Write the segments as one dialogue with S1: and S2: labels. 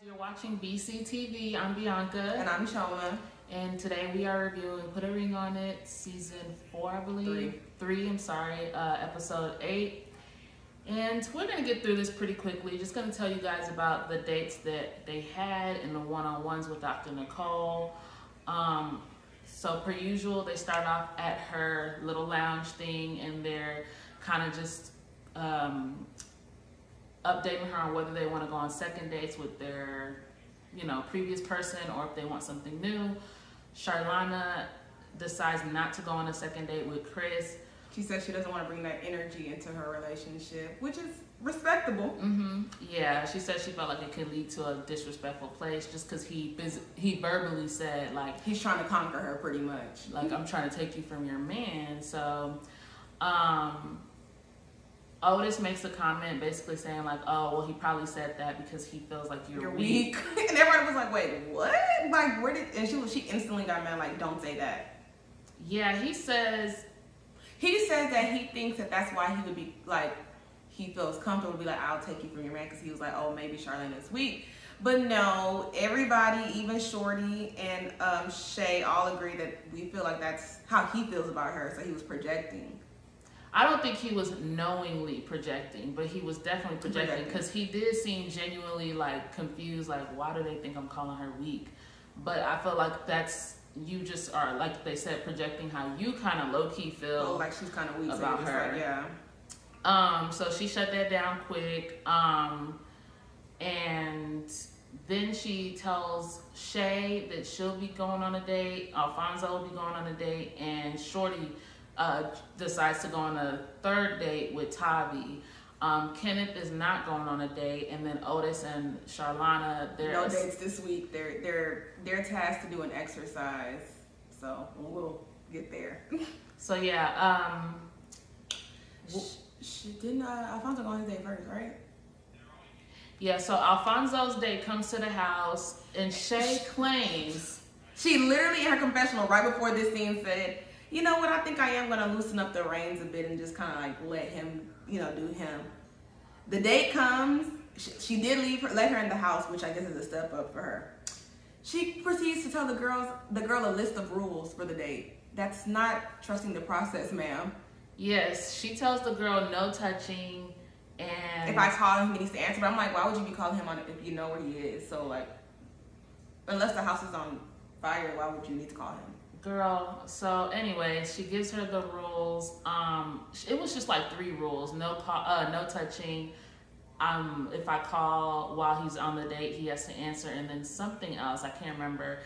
S1: You're watching BCTV. I'm Bianca.
S2: And I'm Chioma.
S1: And today we are reviewing Put a Ring on It, season 4, I believe. Three, episode 8. And we're going to get through this pretty quickly. Just going to tell you guys about the dates that they had and the one-on-ones with Dr. Nicole. So per usual, they start off at her little lounge thing and they're kind of just updating her on whether they want to go on second dates with their, previous person or if they want something new. Charlana decides not to go on a second date with Chris.
S2: She says she doesn't want to bring that energy into her relationship, which is respectable.
S1: Yeah, she said she felt like it could lead to a disrespectful place just because he verbally said, like...
S2: He's trying to conquer her pretty much.
S1: Like, I'm trying to take you from your man. So, Otis makes a comment basically saying like, oh, well, he probably said that because he feels like you're weak.
S2: And everybody was like, wait, what? Like, where did... And she instantly got mad, like, don't say that.
S1: Yeah, he says
S2: that he thinks that that's why he would be, like, he feels comfortable to be like, I'll take you from your man, because he was like, oh, maybe Charlene is weak. But no, everybody, even Shorty and Shay, all agree that we feel like that's how he feels about her, so he was projecting.
S1: I don't think he was knowingly projecting, but he was definitely projecting because he did seem genuinely like confused, like why do they think I'm calling her weak? But I feel like that's, you just are, like they said, projecting how you kind of low-key feel
S2: like she's kind of weak
S1: about her.
S2: Like, yeah.
S1: So she shut that down quick. And then she tells Shay that she'll be going on a date, Alfonso will be going on a date, and Shorty decides to go on a third date with Tavi. Kenneth is not going on a date, and then Otis and Charlana,
S2: no dates this week. They're tasked to do an exercise, so we'll get there.
S1: So yeah,
S2: didn't Alfonso go on his date first, right?
S1: Yeah, so Alfonso's date comes to the house, and Shay claims
S2: she literally in her confessional right before this scene said, you know what, I think I am going to loosen up the reins a bit and just kind of like let him, do him. The date comes. She did let her in the house, which I guess is a step up for her. She proceeds to tell the girl a list of rules for the date. That's not trusting the process, ma'am.
S1: Yes, she tells the girl no touching, and
S2: if I call him, he needs to answer. But I'm like, why would you be calling him on if you know where he is? So like, unless the house is on fire, why would you need to call him?
S1: Girl, so anyway, she gives her the rules. It was just like 3 rules. No touching. If I call while he's on the date, he has to answer, and then something else, I can't remember.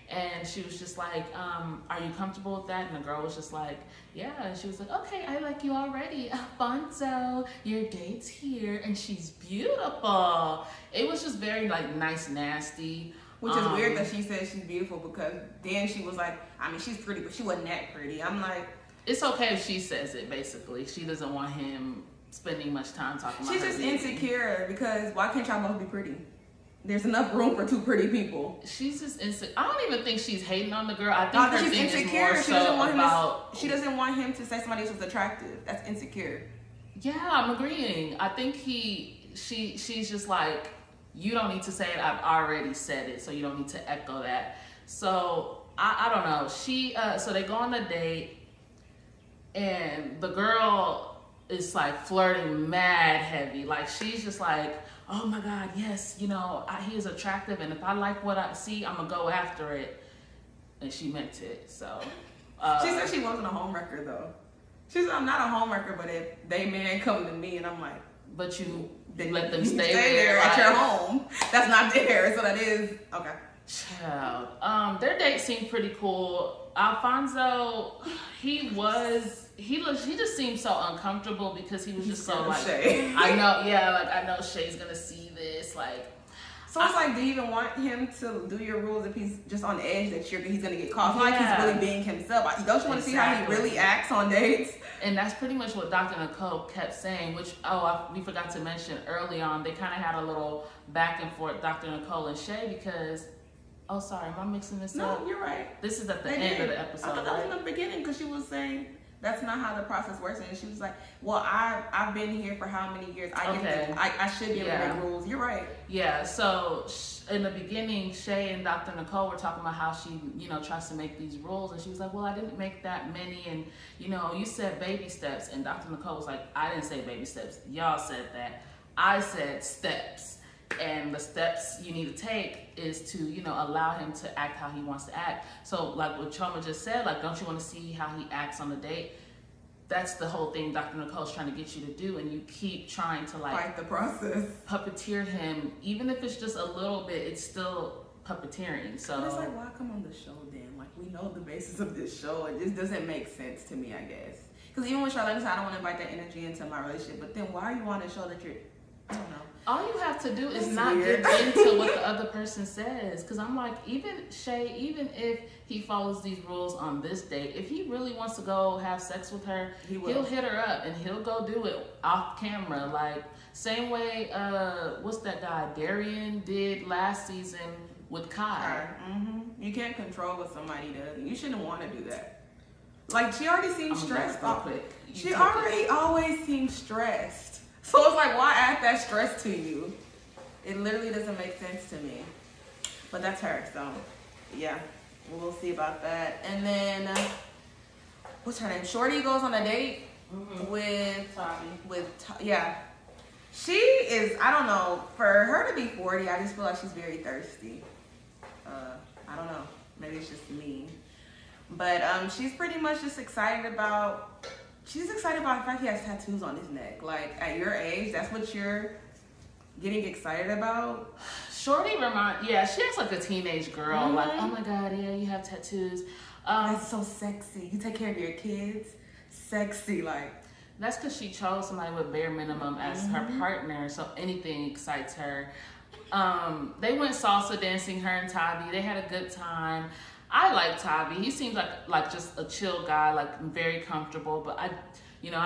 S1: And she was just like, are you comfortable with that? And the girl was just like, yeah. And she was like, okay, I like you already. Alfonso, your date's here, and she's beautiful. It was just very like nice, nasty.
S2: Which is weird that she said she's beautiful, because then she was like, I mean, she's pretty, but she wasn't that pretty. I'm like...
S1: It's okay if she says it, basically. She doesn't want him spending much time talking about her.
S2: She's just insecure, because why can't y'all both be pretty? There's enough room for 2 pretty people.
S1: She's just insecure. I don't even think she's hating on the girl. I think her thing
S2: insecure.
S1: Is more so about...
S2: She doesn't want him to say somebody else was attractive. That's insecure.
S1: Yeah, I'm agreeing. I think she's just like... You don't need to say it. I've already said it, so you don't need to echo that. So I don't know. So they go on a date, and the girl is like flirting mad heavy. Like she's just like, oh my God, yes, he is attractive, and if I like what I see, I'm gonna go after it. And she meant it. So
S2: she said she wasn't a homewrecker though. She said I'm not a homewrecker, but if they man come to me, and I'm like,
S1: but you
S2: then
S1: let them
S2: stay
S1: there
S2: at your home. That's not there, so that is okay.
S1: Child. Their date seemed pretty cool. Alfonso, he just seemed so uncomfortable because he was just so like,
S2: Shay.
S1: I know Shay's gonna see this, like.
S2: So it's like, do you even want him to do your rules if he's just on the edge that he's gonna get caught? Like he's really being himself. Don't you want to see how he really acts on dates?
S1: And that's pretty much what Dr. Nicole kept saying, which, we forgot to mention early on, they kind of had a little back and forth, Dr. Nicole and Shay, because, sorry, am I mixing this up?
S2: No, you're right.
S1: This is at the end of the episode,
S2: I thought that was in the beginning, because she was saying That's not how the process works. And she was like, well, I've been here for how many years? I should be able to make rules. You're right.
S1: Yeah, so in the beginning, Shay and Dr. Nicole were talking about how she, tries to make these rules. And she was like, well, I didn't make that many. And, you said baby steps. And Dr. Nicole was like, I didn't say baby steps. Y'all said that. I said steps. And the steps you need to take is to, allow him to act how he wants to act. So like what Chioma just said, like, don't you want to see how he acts on the date? That's the whole thing Dr. Nicole's trying to get you to do, and you keep trying to
S2: fight the process,
S1: puppeteer him. Even if it's just a little bit, it's still puppeteering. So
S2: but it's like, why come on the show then? Like, we know the basis of this show. It just doesn't make sense to me, I guess. Because even when Charlotte said, I don't want to invite that energy into my relationship, but then why are you on a show that you're, I don't know.
S1: All you have to do is not give into what the other person says. Because I'm like, even Shay, even if he follows these rules on this date, if he really wants to go have sex with her, he'll hit her up and he'll go do it off camera. Like, same way, what's that guy, Darian did last season with Kai.
S2: Mm-hmm. You can't control what somebody does. You shouldn't want to do that. Like, she already seems stressed. She already always seems stressed. So it's like, why add that stress to you? It literally doesn't make sense to me. But that's her, so yeah, we'll see about that. And then, what's her name? Shorty goes on a date with Tommy. Yeah. She is, I don't know, for her to be 40, I just feel like she's very thirsty. I don't know. Maybe it's just me. But she's pretty much just excited about... She's excited about the fact he has tattoos on his neck. Like, at your age, that's what you're getting excited about?
S1: Shorty she acts like a teenage girl. Mm-hmm. Like, oh my God, yeah, you have tattoos.
S2: That's so sexy. You take care of your kids. Sexy, like.
S1: That's because she chose somebody with bare minimum as her partner, so anything excites her. They went salsa dancing, her and Tavi. They had a good time. I like Tavi. He seems like just a chill guy, like very comfortable. But I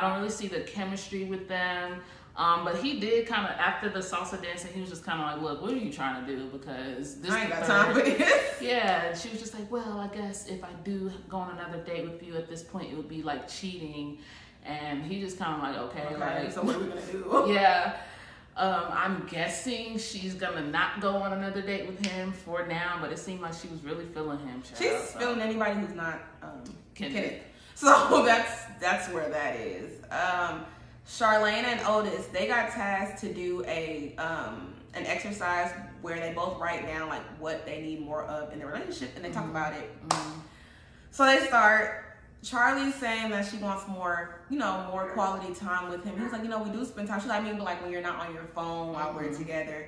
S1: don't really see the chemistry with them. But he did kind of, after the salsa dancing, he was just kind of like, look, what are you trying to do? Because this
S2: I ain't got time for this.
S1: Yeah, and she was just like, well, I guess if I do go on another date with you at this point, it would be like cheating. And he just kind of like, okay, like,
S2: so what are we gonna do?
S1: Yeah. I'm guessing she's gonna not go on another date with him for now, but it seemed like she was really feeling him.
S2: She's feeling anybody who's not Kenneth. So that's where that is. Charlene and Otis, they got tasked to do an exercise where they both write down like what they need more of in their relationship, and they talk about it. So they start. Charlie's saying that she wants more, more quality time with him. He's like, we do spend time. She's like, I mean, but like when you're not on your phone while we're together.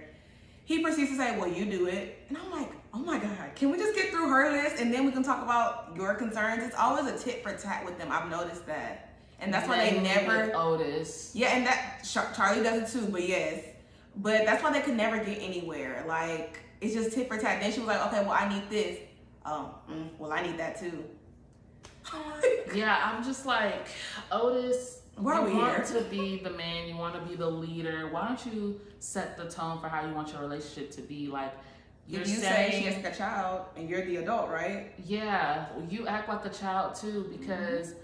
S2: He proceeds to say, well, you do it. And I'm like, oh my God, can we just get through her list and then we can talk about your concerns? It's always a tit for tat with them. I've noticed that. And that's why they never...
S1: Otis.
S2: Yeah, and that Charlie does it too, but yes. But that's why they could never get anywhere. Like, it's just tit for tat. Then she was like, okay, well, I need this. Well, I need that too.
S1: Yeah, I'm just like, Otis, you want to be the man, you want to be the leader. Why don't you set the tone for how you want your relationship to be? Like,
S2: you're saying she has a child and you're the adult, right?
S1: Yeah, you act like a child too, because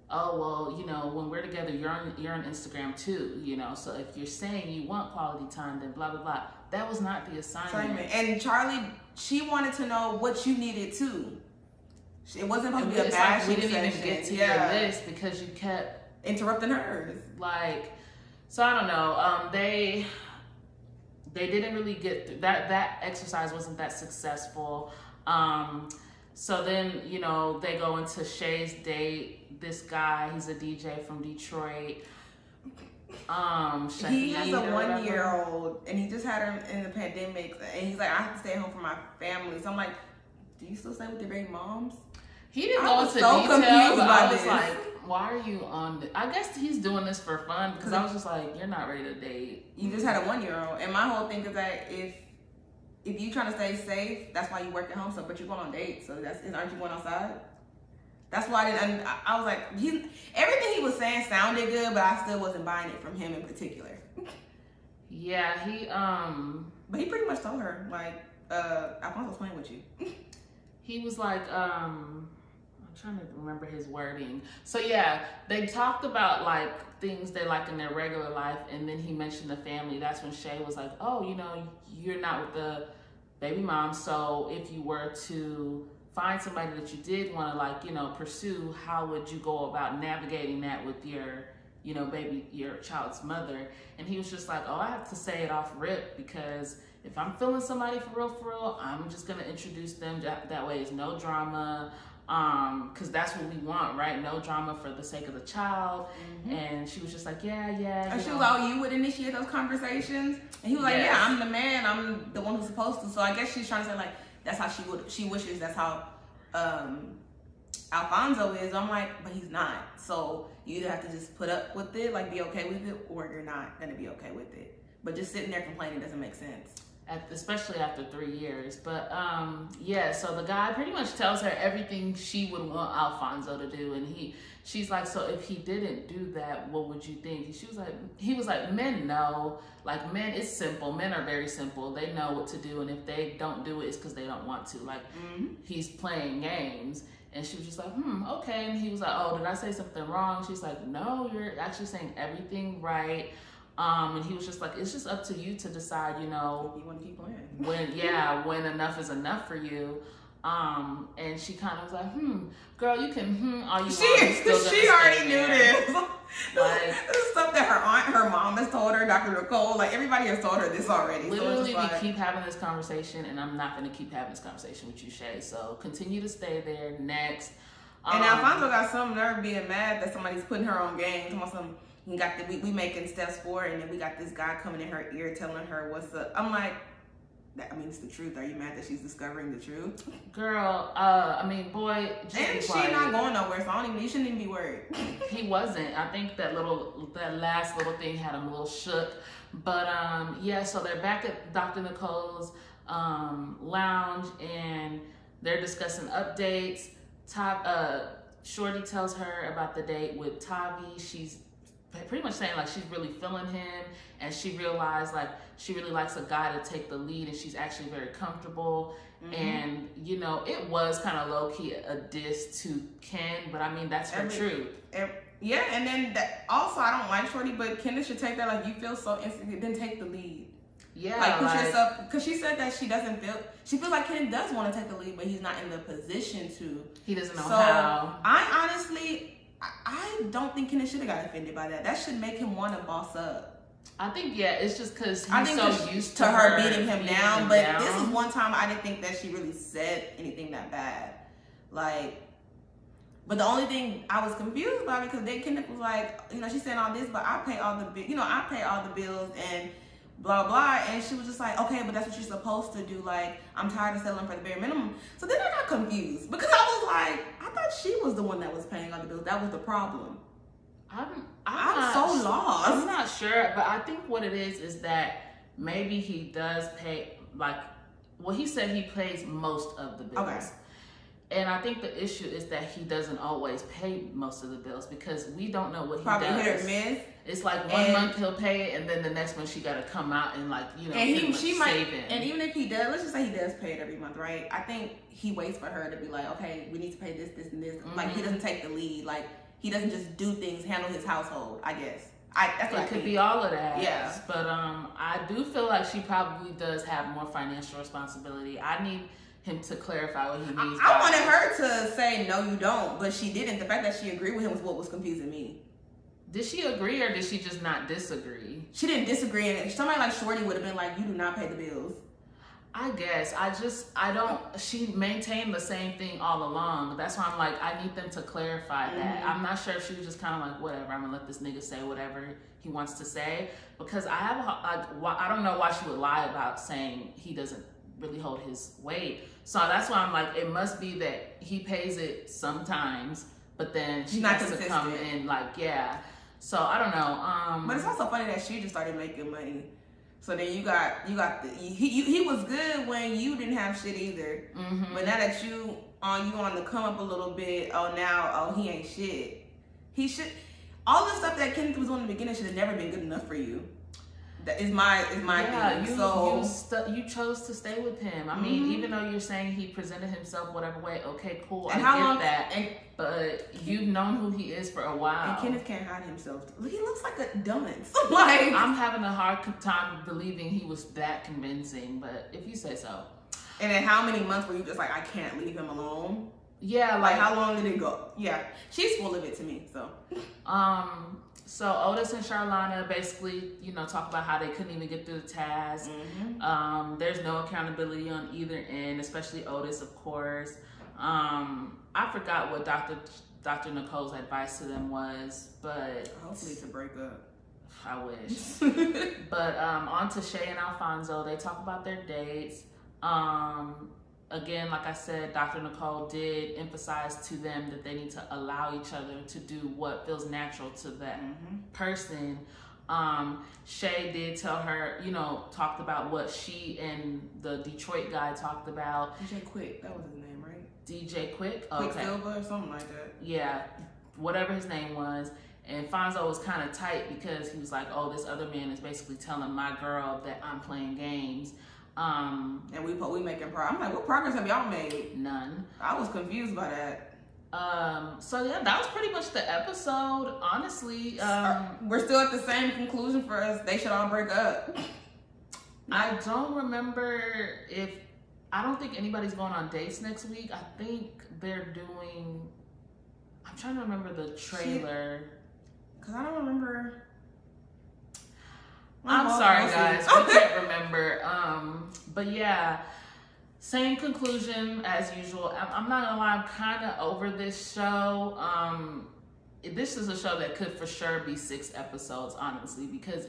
S1: when we're together, you're on Instagram too, so if you're saying you want quality time, then blah blah blah. That was not the assignment.
S2: And Charlie, she wanted to know what you needed too. It wasn't supposed to be a bad
S1: we didn't even get to your list because you kept
S2: interrupting hers.
S1: Like, so I don't know. They didn't really get through that exercise wasn't that successful. So then, they go into Shay's date. This guy, he's a DJ from Detroit.
S2: He has a 1-year-old and he just had her in the pandemic and he's like, I have to stay home for my family. So I'm like, do you still stay with your baby moms?
S1: He didn't go into detail, but I was like, why are you on this? I guess he's doing this for fun because I was just like, you're not ready to date.
S2: You just had a 1-year-old. And my whole thing is that if you trying to stay safe, that's why you work at home. So, but you're going on dates. So aren't you going outside? That's why I was like, everything he was saying sounded good, but I still wasn't buying it from him in particular.
S1: Yeah,
S2: but he pretty much told her, like, Alfonso's playing with you.
S1: He was like, I'm trying to remember his wording. So yeah, they talked about like things they like in their regular life, and then he mentioned the family. That's when Shay was like, oh, you know, you're not with the baby mom, so if you were to find somebody that you did want to like, you know, pursue, how would you go about navigating that with your, you know, your child's mother? And he was just like, oh, I have to say it off rip, because if I'm feeling somebody for real, I'm just gonna introduce them. That way it's no drama, because that's what we want, right? No drama for the sake of the child. And she was just like, yeah.
S2: And she was like, oh, you would initiate those conversations? And he was like,
S1: Yes.
S2: yeah, I'm the man. I'm the one who's supposed to. So I guess she's trying to say like, that's how she wishes that's how Alfonso is. I'm like, but he's not. So you either have to just put up with it, like be okay with it, or you're not gonna be okay with it. But just sitting there complaining doesn't make sense.
S1: Especially after 3 years. But yeah, so the guy pretty much tells her everything she would want Alfonso to do, and she's like, so if he didn't do that, what would you think? He was like, men know. Like, men, it's simple. Men are very simple. They know what to do, and if they don't do it, it's because they don't want to. Like, he's playing games. And she was just like, okay. And he was like, oh, did I say something wrong? She's like, no, you're actually saying everything right. And he was just like, it's just up to you to decide, you know,
S2: you want to keep playing.
S1: when enough is enough for you. And she kind of was like, girl, you can all you want.
S2: She already knew this.
S1: Like,
S2: this is stuff that her mom has told her, Dr. Nicole, like everybody has told her this already.
S1: Literally,
S2: so
S1: we keep having this conversation, and I'm not going to keep having this conversation with you, Shay. So continue to stay there. Next.
S2: And Alfonso got some nerve being mad that somebody's putting her on game. We making steps forward, and then we got this guy coming in her ear telling her what's up. I'm like, it's the truth. Are you mad that she's discovering the truth?
S1: Girl, boy, just
S2: and she's not going nowhere, so you shouldn't even be worried.
S1: He wasn't. I think that last little thing had him a little shook. But yeah, so they're back at Dr. Nicole's lounge, and they're discussing updates. Shorty tells her about the date with Tavi. She's pretty much saying like she's really feeling him, and she realized like she really likes a guy to take the lead, and she's actually very comfortable. And you know, it was kind of low-key a diss to Ken, but I mean that's her truth.
S2: Yeah, and then also I don't like Shorty, but Ken should take that like you feel so insecure, then take the lead.
S1: Yeah,
S2: like push yourself, because she said that she feels like Ken does want to take the lead, but he's not in the position to.
S1: He doesn't know how.
S2: I don't think Kenneth should have got offended by that. That should make him want to boss up.
S1: I think, yeah, it's just because he's so used to
S2: her beating him down. But this is one time I didn't think that she really said anything that bad. Like, but the only thing I was confused about, because then Kenneth was like, you know, she's saying all this, but I pay all the bills and blah, blah. And she was just like, okay, but that's what you're supposed to do. Like, I'm tired of settling for the bare minimum. So then I got confused, because I was like, I thought she was the one that was paying all the bills. That was the problem. I'm so lost.
S1: I'm not sure, but I think what it is that maybe he does pay, like, well, he said he pays most of the bills.
S2: Okay.
S1: And I think the issue is that he doesn't always pay most of the bills, because we don't know what he
S2: probably
S1: does.
S2: Hit or miss.
S1: It's like one month he'll pay it, and then the next month she got to come out and like, you know,
S2: and
S1: she might.
S2: And even if he does, let's just say he does pay it every month, right? I think he waits for her to be like, okay, we need to pay this, this, and this. Like, he doesn't take the lead. Like, he doesn't just do things, handle his household, I guess. That's what
S1: it could be all of that.
S2: Yeah.
S1: But I do feel like she probably does have more financial responsibility. I need him to clarify what he means.
S2: I wanted her to say, no, you don't, but she didn't. The fact that she agreed with him was what was confusing me.
S1: Did she agree, or did she just not disagree?
S2: She didn't disagree, and somebody like Shorty would have been like, you do not pay the bills.
S1: I guess. She maintained the same thing all along. That's why I'm like, I need them to clarify that. I'm not sure if she was just kind of like, whatever, I'm gonna let this nigga say whatever he wants to say. Because I don't know why she would lie about saying he doesn't really hold his weight. So that's why I'm like, it must be that he pays it sometimes, but then she has to come in like, yeah. So I don't know.
S2: But it's also funny that she just started making money. So then you got he was good when you didn't have shit either. But now that you on the come up a little bit, he ain't shit. He should, all the stuff that Kenneth was doing in the beginning should have never been good enough for you. That is my thing.
S1: You chose to stay with him. I mean, even though you're saying he presented himself whatever way, okay, cool,
S2: and
S1: I get that. But you've known who he is for a while.
S2: And Kenneth can't hide himself. He looks like a dunce. Like,
S1: I'm having a hard time believing he was that convincing, but if you say so.
S2: And then how many months were you just like, I can't leave him alone?
S1: Yeah,
S2: like how long did it go? Yeah, she's full of it to me.
S1: So Otis and Charlana basically, talk about how they couldn't even get through the task. There's no accountability on either end, especially Otis, of course. I forgot what Dr. Nicole's advice to them was, but
S2: hopefully to break up.
S1: I wish. But on to Shay and Alfonso. They talk about their dates. Again, like I said, Dr. Nicole did emphasize to them that they need to allow each other to do what feels natural to that person. Shay did tell her, talked about what she and the Detroit guy talked about.
S2: DJ Quick, that was his name, right?
S1: DJ Quick?
S2: Quicksilver or something like that.
S1: Yeah, whatever his name was. And Fonzo was kind of tight because he was like, oh, this other man is basically telling my girl that I'm playing games.
S2: And we making progress. I'm like, what progress have y'all made?
S1: None.
S2: I was confused by that.
S1: So yeah, that was pretty much the episode, honestly.
S2: We're still at the same conclusion for us. They should all break up.
S1: I don't remember I don't think anybody's going on dates next week. I think they're doing, I'm trying to remember the trailer.
S2: Because I don't remember.
S1: I'm sorry, guys. We can't remember. But yeah, same conclusion as usual. I'm not gonna lie, I'm kind of over this show. This is a show that could for sure be 6 episodes, honestly, because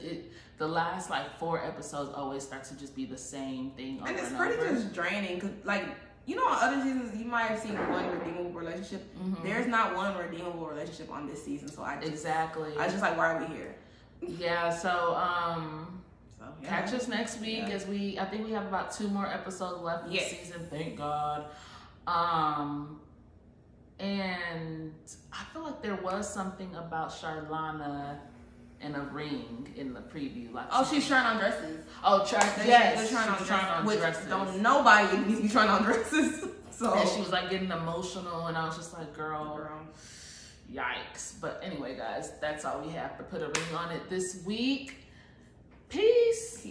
S1: the last 4 episodes always start to just be the same thing over and
S2: it's
S1: over.
S2: pretty just draining. Cause on other seasons you might have seen one redeemable relationship. There's not one redeemable relationship on this season, so I just like, why are we here?
S1: Yeah, so catch us next week as I think we have about 2 more episodes left in the season, thank God. And I feel like there was something about Charlana and a ring in the preview.
S2: She's trying on dresses.
S1: They're
S2: trying on dresses. Don't nobody needs to be trying on dresses. So
S1: and she was getting emotional, and I was just like, girl. Yikes. But anyway, guys, that's all we have to put a ring on it this week. Peace.